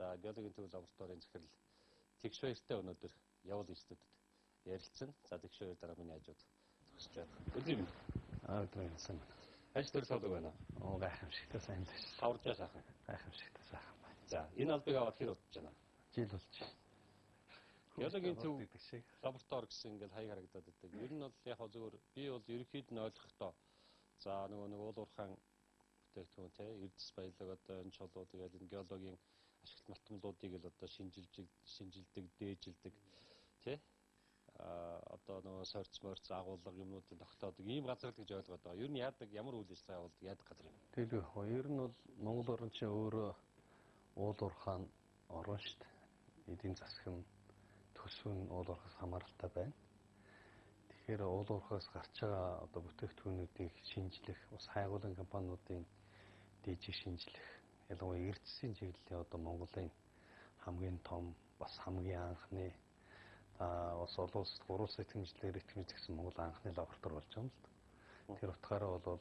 За биологийн төв лабораторийн захирал тэгш баяртай өнөөдөр явуул институтэд ярилцсан. За тэгш баяр дараа миний хажууд төгсөж байна. Өдрийн минь. Өдрийн сайн. Ажил төрөл хоолой байна. Гайхамшигтай сайн байна. Хаварж сайхан. Гайхамшигтай сайхан байна. За энэ албыг аваад хэр удаж байна? Жил болж. Биологийн төв лаборатори гэсэн ингээл хаяг харагдаад байдаг. Ер нь бол яг зөвөр би бол ерөнхийд нь ойлгохдоо за нэг уул уурхайн бүтээгдэхүүн те эрдэс баялаг одоо энэ чулуу тэгэл энэ геологийн ашиглалт малтмлуудыг л одоо шинжилдэг, дээжилдэг тий одоо нөгөө сорц морц агуулга юмнуудыг тогтоодог ийм газар л гэж ойлгоод байгаа. Ер нь яадаг ямар үйл ажиллагаа явуулдаг яадаг газар юм. Тэгэл ер нь бол Монгол орн чинь өөрөө уул уурхайн орн шүү дээ. Эдийн засаг нь төсвөн уул уурхаас хамааралтай байна. Тэгэхээр уул уурхаас гарч байгаа одоо бүтээгдэхүүнүүдийг шинжлэх, ус хайгуулгын компаниудын дээжийг шинжлэх, ялангуяа эрдэсийн чиглэлийн одоо Монголын хамгийн том, бас хамгийн анхны бас олон улсад гурван итгэмжлэлээр итгэмжлэгдсэн Монгол анхны лаборатори болж байгаа юм л да. Тэр утгаараа бол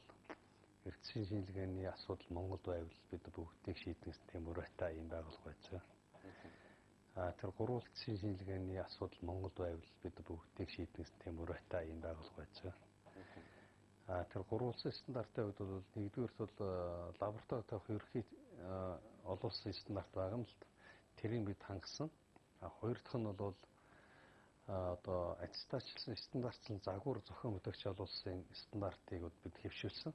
эрдэсийн шинжилгээний асуудал Монголд байвал бид бүгдийг шийдэх тийм урайтай юм байгуулга байж байгаа. Тэр гурван улсын шинжилгээний асуудал Монголд байвал бид бүгдийг шийдэх тийм урайтай юм байгуулга байж байгаа. Тэр гурван улсын стандартын хувьд бол нэгдүгээрт бол лаборатори тавих ерхий олон улсын стандарт байгаа юм л да. Тэрийг бид хангасан. Хоёр дахь нь бол одоо аттестатчлсан стандартчлан загвар зохион бүтэгч олон улсын стандартыг бид хэвшүүлсэн.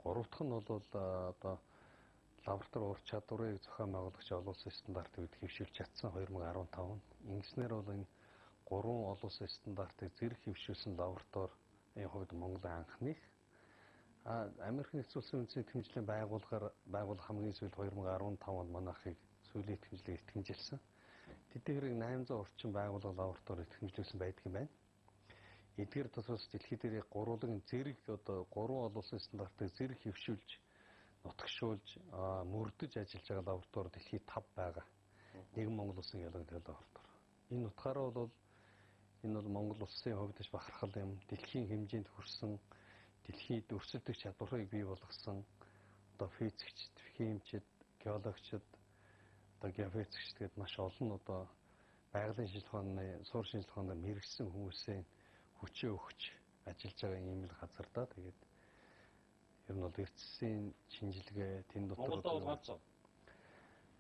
Гурав дахь нь бол одоо лаборатори ур чадварыг зохион байгуулагч олон улсын стандартыг бид хэвшүүлж чадсан 2015 онд. Ингэснээр бол энэ гурван олон улсын стандартыг зэрэг хэвшүүлсэн лаборатори энэ хувьд Монголын анхных. Америк нэгдсэн улсын үндэсний итгэмжлэлийн байгууллага хамгийн сүүлд 2015 онд манайхыг сүүлийн итгэмжлэгийг итгэмжилсэн. Тэдгээр 800 орчим байгууллага лаборатори итгэмжлүүлсэн байдаг юм байна. Эдгээр тусаас дэлхийд дээр гурван зэрэг одоо гурван олон улсын стандартыг зэрэг хэвшүүлж, нутагшуулж, мөрдөж ажиллаж байгаа лаборатори дэлхийд 5 байгаа. Нэгэн Монгол улсын геологийн төв лаборатори. Энэ утгаараа бол энэ бол Монгол улсын хувьд ч бахархал юм. Дэлхийн хэмжээнд хүрсэн, дэлхийд өрсөлдөх чадварыг бий болгосон одоо физикчд, химичд, геологчд, одоо геофизикчд гээд маш олон одоо байгалийн шинжилгээний, суурь шинжилгээнд мэрэгсэн хүмүүсийн хүчээ өгч ажиллаж байгаа юм л газар да. Тэгээд ер нь бол эрдэсийн шинжилгээ тэнд дотор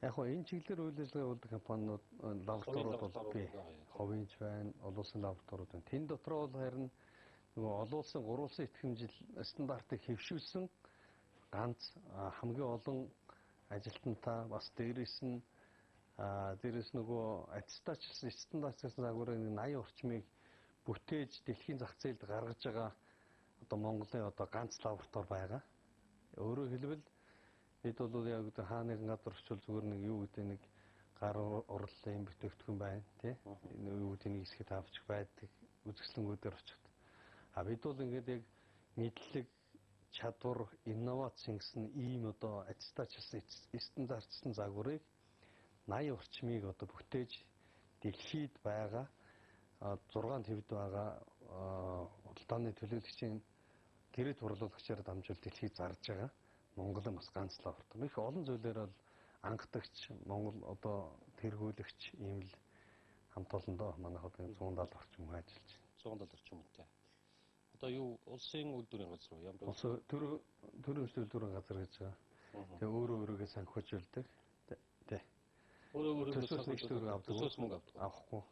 яг хоо энэ чиглэлээр үйл ажиллагаа явуулдаг компаниуд лабораториуд бол бий. Ховынч байна, олон улсын лабораториуд байна. Тэнд дотор бол харин нөгөө олон улсын гурван улсын итгэмжил стандартыг хэвшүүлсэн ганц хамгийн олон ажилтнтай бас дээрээс нөгөө аттестатчлсан стандартчлсан загварын 80 орчмыг бүтээж дэлхийн зах зээлд гаргаж байгаа одоо Монголын одоо ганц лаборатори байгаа. Өөрөөр хэлбэл бид бол яг хаа нэгэн газар очивол зүгээр нэг юу гэдэг нэг гар урлалын бүтээгдэхүүн байна тий. Юу гэдэг нэг хэсэгт авчих байдаг үзэсгэлэнгүүдээр очихд. Бид бол ингээд яг мэдлэг, чадвар, инновац гэсэн ийм одоо аттестатчлсан стандартчлсан загварыг 80 орчмыг одоо бүтээж дэлхийд байгаа 6 твд байгаа улдааны төлөөлөгчийн гэрээ турлуулагчаар дамжуул дэлхийд зарж байгаа Монголын бас ганц лаборатори. Их олон зүйлээр бол анхдагч Монгол одоо тэргүүлэгч ийм л хамт олондоо манайх одоо 170 орчим хүн ажиллаж байна. 170 орчим хүнтэй. Одоо юу улсын үйлдвэрийн газар уу? Ямар улсын төрийн үйлдвэрийн газар гэж байгаа. Тэгээ өөрөөгөө санхүүжүүлдэг. Тий. Өөрөөгөө төсөөс мөнгө авахгүй.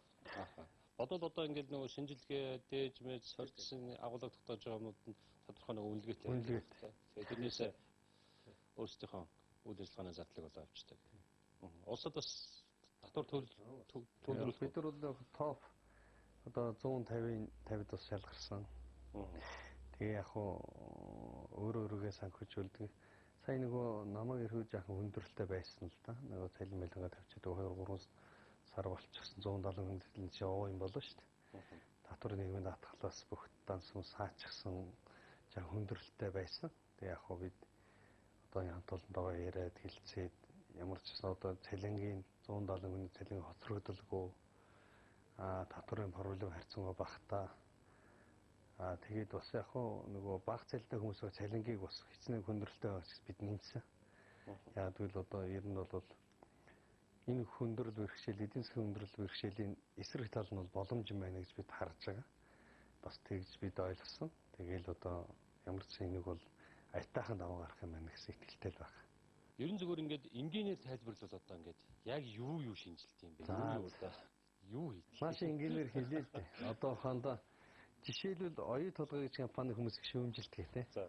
Одоо ингээд нөгөө шинжилгээ, дээж мэж, сорьцсон агуулга тогтоож байгаа юмнууд нь тодорхой нэг үнэлгээтэй. Үнэлгээтэй. Тэгээ тэрнээсээ өөрсдийнхөө үйл ажиллагааны зардлыг болоо авчдаг. Улсад бас татвар төлөвлөлт бид нар бол топ одоо 150-д бас шалгарсан. Тэгээ яг өөрөөгөө санхүүжүүлдэг. Сайн нөгөө намайг ирхүү жаахан хүндрэлтэй байсан л да. Нөгөө цалин мэлгээ тавьчихад 2-3 сар болчихсон 170 хүндрэл чи оо юм болоо шүү дээ. Татвар нийгмийн даатгалаас бүх дансан саачихсан жаахан хүндрэлтэй байсан. Тэгээ яг бид одоо хамт олондоо яриад хэлцээд ямар ч гэсэн одоо цалингийн 170 хүний цалин хоцрогдолгүй татварын проблем харьцангуй багтаа тэгээд бас яг нөгөө баг цалинтай хүмүүсийн цалингийг бас хичнээн хүндрэлтэй байгаач бид нэмсэн. Яг тэгвэл одоо ер нь бол энэ хүндрэл бэрхшээл, эдийн засгийн хүндрэл бэрхшээлийн эсрэг тал нь бол боломж юм байна гэж бид харж байгаа. Бас тэгж бид ойлгосон. Тэгээл одоо ямар ч энийг бол аятайхан даван гарах юм байна гэсэн итгэлтэй л байна. Ер нь зүгээр ингээд энгийнээр тайлбарлал одоо ингээд яг юу шинжилт юм бэ? Юу хийх? Маш энгийнээр хэлээ л дээ. Одоохондоо жишээлбэл оюу толгой гэж компани хүмүүс их шүүмжилдэг тий. За.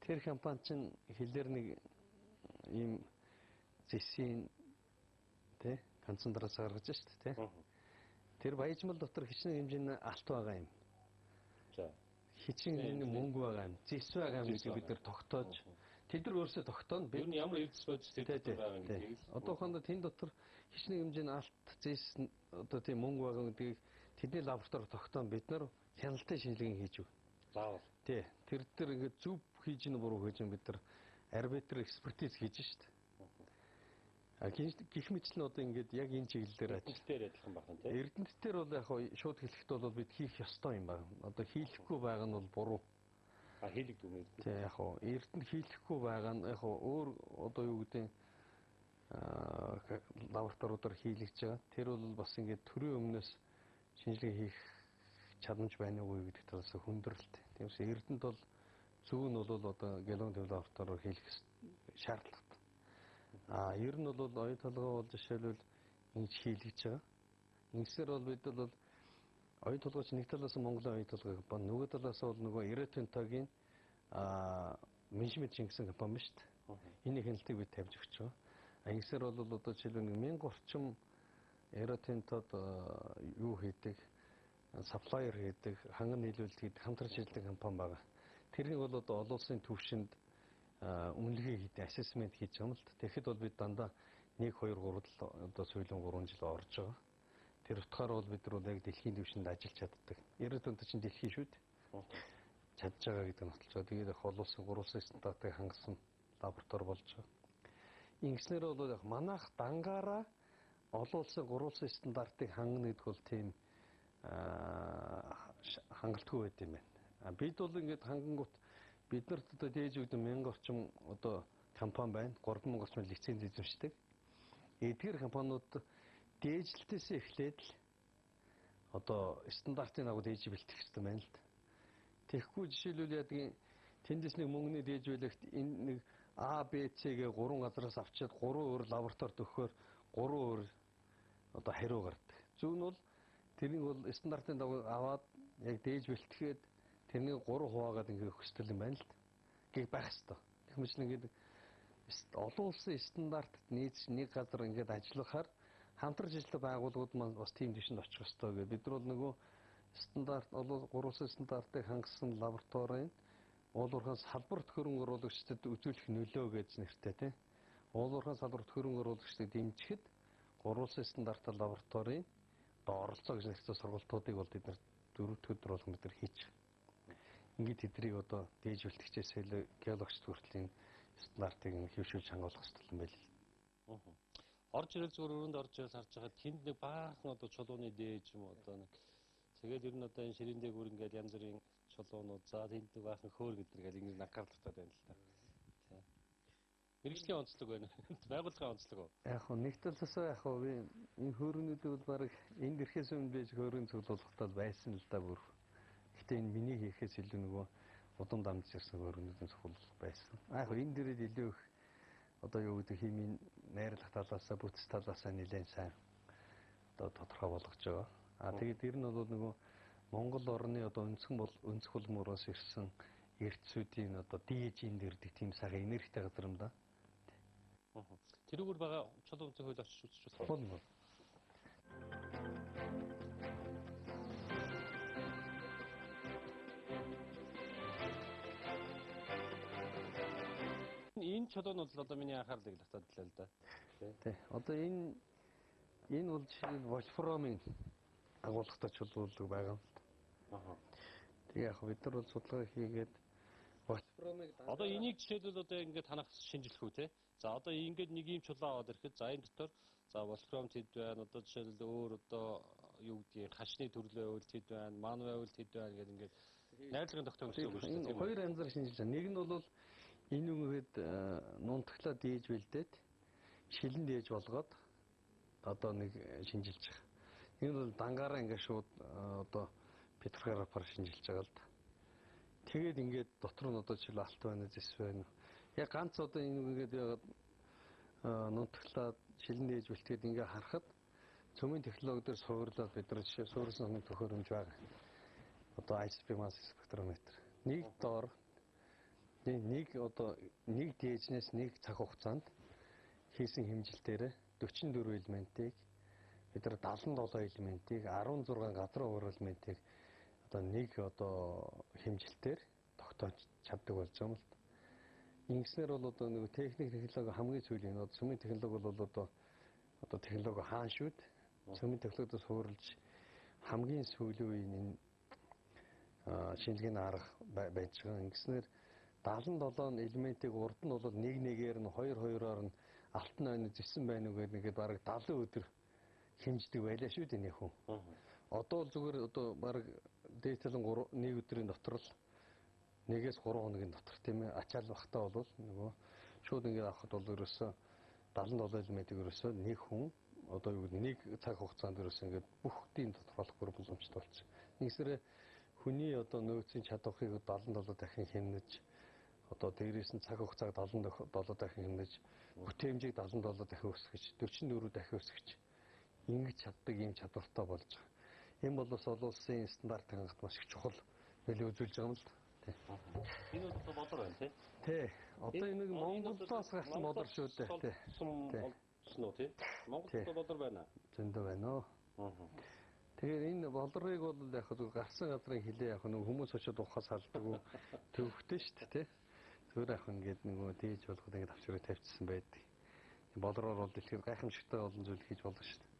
Тэр компани чинь хэлээр нэг ийм зэсийн тий концентрац гаргаж штт тий. Тэр баяжмал дотор хичнээн хэмжээний алт байгаа юм. За. Хичнээн мөнгө байгаа юм. Зэс байгаа юм гэдэг бид нар тогтоож тэд нар өөрсдөө тогтооно. Бид нь ямар эрдэс бодис тэд байгаа юм гэдгийг. Одоохондоо тэн дотор хичнээн хэмжээний алт зэс одоо тийм мөнгө байгаа гэдгийг тэдний лаборатори тогтоон бид нар хяналтын шинжилгээ хийж өг. Заавал. Тий. Тэр ингээд зөв хийж ин буруу хийж ин бид нар арбитр экспертиз хийж штт. Гэх мэт л одоо ингээд яг энэ чиглэлээр Эрдэнэтээр адилхан байна тий. Эрдэнэтээр бол яг шууд хэлэхэд бол бид хийх ёстой юм байна. Одоо хийхгүй байгаа нь бол буруу. Хийлэгдв юм. Тий яг Эрдэнэт хийлэхгүй байгаа нь яг өөр одоо юу гэдэг лабораториудаар хийлгэж байгаа. Тэр бол бас ингээд төрийн өмнөөс шинжилгээ хийх чадамж байна уу гэдэг талаас хүндрэлтэй. Тиймээс Эрдэнэт бол зөв нь бол одоо геологийн төв лабораториор хийх шаардлагатай. Ер нь бол оюу толгой бол жишээлбэл ингэж хийлгэж байгаа. Ингэсээр бол бид бол оюу толгойч нэг талаас нь Монголын оюу толгой компани, нөгөө талаас бол нөгөө Ирэтентагийн менежмент шингэсэн компани шүү дээ. Энэ хяналтыг бид тавьж өгч байгаа. Ингэсээр бол одоо жишээлбэл 1000 орчим Ирэтентад юу хийдэг, сапплайер хийдэг, ханган нийлүүлэлт хийдэг, хамтарч ажилладаг компани байгаа. Тэрнийг бол одоо олон улсын түвшинд үнэлгээ хийдэг, ассессмент хийж байгаа юм л. Тэгэхэд бол бид дандаа 1 2 3 одоо сүүлийн 3 жил орж байгаа. Тэр утгаар бол бид нар яг дэлхийн түвшинд ажиллаж чаддаг. 90-д чинь дэлхийн шүү дээ. Чадж байгаа гэдэг нь баталж байгаа. Тэгээд их олон улсын 3 улсын стандартыг хангасан лаборатори болж байгаа. Ингэснээр бол яг манайх дангаараа олон улсын 3 улсын стандартыг хангана гэдэг бол тийм хангалтгүй байд юм байна. Бид бол ингээд хангангууд биднэрт одоо дээж өгдөг 1000 орчим одоо компани байна. 3000 орчим лиценз эзэмшдэг. Эдгээр компаниуд дээжлэлтээс эхлээд л одоо стандартын дагуу дээж бэлтгэх хэрэгтэй байна л да. Тэгэхгүй жишээлбэл ядгийн тэндээс нэг мөнгөний дээж байлгахт энэ нэг А, Б, С гээ 3 газараас авчиад 3 өөр лабораторид өгөхөөр 3 өөр одоо хариу гардаг. Зөв нь бол тэрийг бол стандартын дагуу аваад яг дээж бэлтгээд тэрний 3 хуваагаад ингээ өгөх хэрэгтэй юм байна л да. Гэх байх хэрэгтэй. Гэх мэт л ингээд олон улсын стандартад нийцж нэг газар ингээд ажиллахаар хамтарч ажилладаг байгууллагууд маань бас тийм дэвшинд очих хэрэгтэй гэдэг. Бид нар бол нөгөө стандарт олон 3 улсын стандартыг хангасан лабораторийн уулуурхаас салбарт хөрөнгө оруулагчдад үзүүлэх нөлөө гэж нэртэй тийм. Уулуурхаас салбарт хөрөнгө оруулагчдыг дэмжихэд 3 улсын стандартын лабораторийн одоо оролцоо гэж нэртэй сургалтуудыг бол бид нар 4 өдөр болгон бид нар хийж байгаа. Ингээд тэднийг одоо дээж бэлтгэжээс илүү геологч хүртлийн стандартыг хэвшүүлж хангуулах хэрэгтэй юм байл. Орж ирэл зүгээр өрөөнд орж ирэл харж байгаа тэнд нэг баахан одоо чулууны дээж юм одоо нэг тэгээд ер нь одоо энэ ширийн дээгүүр ингээд янз бүрийн чулуунууд за тэнд нэг баахан хөөр гэдэргээл ингээд анхааралтай байна л та. Тийм. Мэргэжлийн онцлог байна. Байгууллагын онцлог уу? Яг хөө нэг талаас яг хөө би энэ хөөргнүүдийг бол баг энд ирэхээс өмнө байж хөөргөн цуглуулгатай байсан л да бүр. Гэтэ энэ миний хийхээс илүү нөгөө удам дамжиж ирсэн хөөргнүүдийн цуглуулга байсан. Яг хөө энэ дээрээ илүү их одоо юу гэдэг химийн найрлах талаасаа бүтц талаасаа нэлээд сайн одоо тодорхой болгож байгаа. Тэгээд ер нь бол нөгөө Монгол орны одоо өнцөг булмуураас ирсэн эрдсүүдийн одоо дээжийн дэрдэг тийм сайхан энергитэй газар юм да. Тэрүүгээр байгаа чулуун зөв хөл очиж үзчих үү? Болно. Энэ чулуун бол одоо миний анхаарлыг татууллаа л да. Тий. Одоо энэ бол жишээ вольфрамын агуулгатай чулуулаг байгаа юм. Тэгээ яг бид нар бол судалгаа хийгээд вольфрамыг одоо энийг жишээлбэл одоо ингээд танах шинжилэх үү те. За одоо ингээд нэг юм чулуу аваад ирэхэд за энэ дотор за вольфрам хэд байна одоо жишээлбэл өөр одоо юу гэдгийг хашны төрлөө үйл хэд байна, манвай үйл хэд байна гэдэг ингээд найрлагын тогтоом гэсэн үг шүү дээ. Хоёр янзаар шинжилж байгаа. Нэг нь бол энэ үгээд нунтаглаа дээж бэлдээд шилэн дээж болгоод одоо нэг шинжилж байгаа. Энэ бол дангаараа ингээд шууд одоо петрографаар шинжилж байгаа л да. Тэгээд ингээд дотор нь одоо жишээл алт байна, зэс байна. Яг ганц одоо энэ ингээд ягаад нутаглаад шилэн дээж бэлтгээд ингээд харахад цөмийн технологи дээр суурлаад бид нар жишээ суурьсан нэг төхөөрөмж байгаа. Одоо ISP mass spectrometer. Нэг доор нэг одоо нэг дээжнээс нэг цаг хугацаанд хийсэн хэмжилтээр 44 элементийг бид нар 77 элементийг 16 газар уур элементийг одоо нэг одоо хэмжилтээр тогтоож чаддаг болж байгаа юм л. Ингэснээр бол одоо нэг технологи хамгийн сүүлийн одоо цөмийн технологи бол одоо технологи хаан шүүд. Цөмийн технологиос хөөрлж хамгийн сүүлийн үеийн энэ шинжилгээний арга байж байгаа. Ингэснээр 77 элементийг урд нь бол нэг нэгээр нь 2-2-оор нь алтан ойн зэвсэн байна уу гэдэг бараг 70 өдөр хэмждэг байлаа шүү дээ нэг хүн. Одоо л зүгээр одоо бараг дээдлэн 1 өдрийн дотор л 1-3 хоногийн дотор тийм ээ ачаал бахтаа бол нөгөө шууд ингээд авахд бол ерөөсөө 77 элементийг ерөөсөө нэг хүн одоо юу нэг цаг хугацаанд ерөөсөө ингээд бүгдийг тодорхойлох боломжтой болчих. Нэгсээрээ хүний одоо нөөцийн чадварыг 77 дахин хэмнэж одоо дээрээс нь цаг хугацааг 77 дахин хэмнэж бүтээмжийг 77 дахин өсгөж 44 дахин өсгөж ингэж чаддаг юм чадвартай болж байгаа. Энэ бол бас олон улсын стандартын хангалт маш их чухал нөлөө үзүүлж байгаа юм л да. Энэ бол бодор байна тий. Тий. Одоо энэ нэг Монголоос гарсан бодор шүү дээ. Тий. Монголд бодор байна. Зөндөө байна. Тэгэхээр энэ болрыг бол яг гарсан газрын хилээ яг нэг хүмүүс очиод ухаас салдаг уу төвхтэй шүү дээ тий. Зүгээр яг ингээд нөгөө дээж болгоод ингээд авчраа тавьчихсан байдаг. Болроор бол дэлхийд гайхамшигтай олон зүйл хийж болно шүү дээ.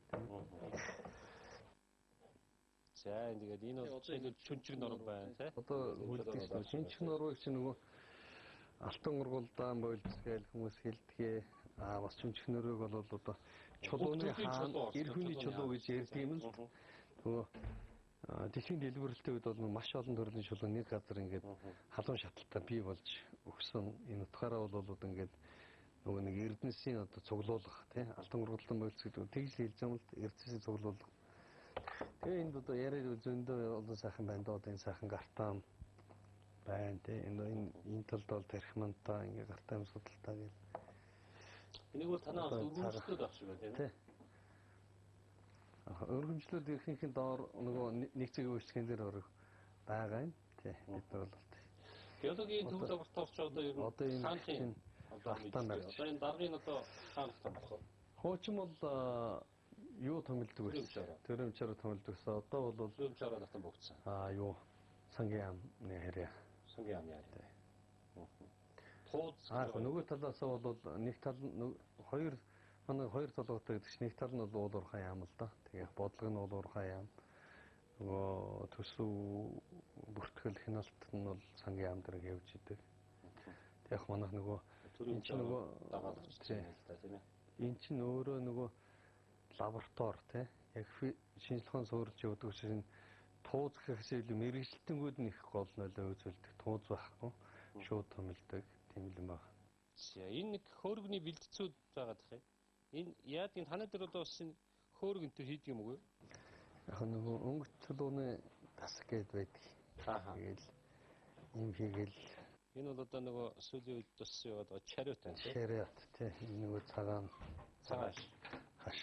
За тэгээд энэ бол чүнчиг норм байна тий. Одоо хөлдөг чүнчиг нормыг чинь нөгөө алтан ургуулдаан бойлцгээл хүмүүс хэлдгээ. Бас чүнчиг нөрөөг бол одоо чулууны хаан эр хүний чулуу гэж ярьдаг юм л. Нөгөө дэлхийн дэлгүүрэлтийн үед бол маш олон төрлийн чулуу нэг газар ингээд халуун шаталтай бий болж өгсөн. Энэ утгаараа бол ингээд нөгөө нэг эрдэнэсийн одоо цуглуулга тий алтан ургуулдаан бойлц гэдэг тэгж хэлж байгаа юм л эрдэнэсийн цуглуулга. Тэгээ энд одоо яриад зөндөө олон сайхан байна доо энэ сайхан гартаам байна тий энэ талд бол тархимантай ингээ гартаам судалтай гэл. Энийг бол танаа өргөмжлөд авах шиг байна тий. Өргөмжлөд ихэнх доор нөгөө нэг цэг үйлчлэгэн дээр орох байгаа юм тий. Бид бол биологийн төв лабораторич одоо ер нь хаанхын гартаам байна. Одоо энэ даргын одоо хаанх болох вэ? Хуучин бол юу томилдог вэ? Төрөмчөөр томилдогсоо одоо бол төрөмчөөр натан богцсон. Юу сангийн ам нэрээ. Сангийн ам яа. Тууз нөгөө талаас бол нэг тал хоёр манай хоёр толгойтой гэдэг чинь нэг тал нь бол уурхай яам л да. Тэгээ бодлого нь уурхай яам. Нөгөө төсөв бүртгэл хяналт нь бол сангийн ам дээр явж идэг. Яг манайх нөгөө энэ чинь нөгөө дагаад тийм ээ. Энэ чинь өөрөө нөгөө лаборатори тий яг шинжилгээний суурилж явдаг учраас тууз гэхээс илүү мэрэгжилтэнгүүд нь их гол нөлөө үзүүлдэг. Тууз байхгүй шууд томилдог тийм юм байна. За энэ нэг хөөргөний бэлтцүүд байгаа гэх юм. Энэ яад энэ танаа дээр одоо бас энэ хөөрг энэ төр хийдэг юм уу? Яг нөгөө өнгөт чулууны тасаг гээд байдаг. Тэгэл юм хийгээл энэ бол одоо нөгөө сүүлийн үед бас яваад чариот байна тий. Чариот тий нөгөө цагаан хаш.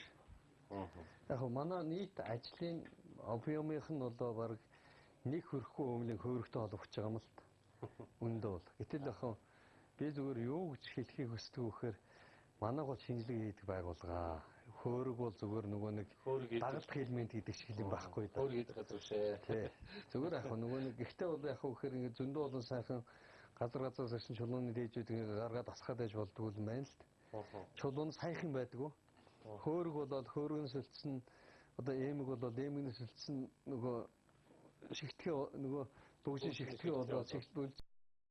Яг манай нийт ажлын объемынх нь бол баг нэг хөрөхгүй өмнө хөөрөгтэй холбогдож байгаа юм л та. Үндэ бол. Гэтэл яг би зүгээр юу гэж хэлхийг хүсдэг вэхээр манай гол шинжилгээ хийдэг байгууллага. Хөөрөг бол зүгээр нөгөө нэг дагалдах элемент гэдэг шиг юм байхгүй да. Хөөрөг хийдэг газар шээ. Тий. Зүгээр яг нөгөө нэг гэхдээ бол яг вэхээр ингэ зөндөө олон сайхан газраас ирсэн чулууны дээжүүд ингэ гаргаад асгаад байж болдгоо юм байна л та. Чулуун сайхан байдгүй. Хөөрөг бол хөөргөнөөс үлдсэн одоо эмэг бол эмгнээс үлдсэн нөгөө шигтгэе нөгөө бүгжийн шигтгэе болоод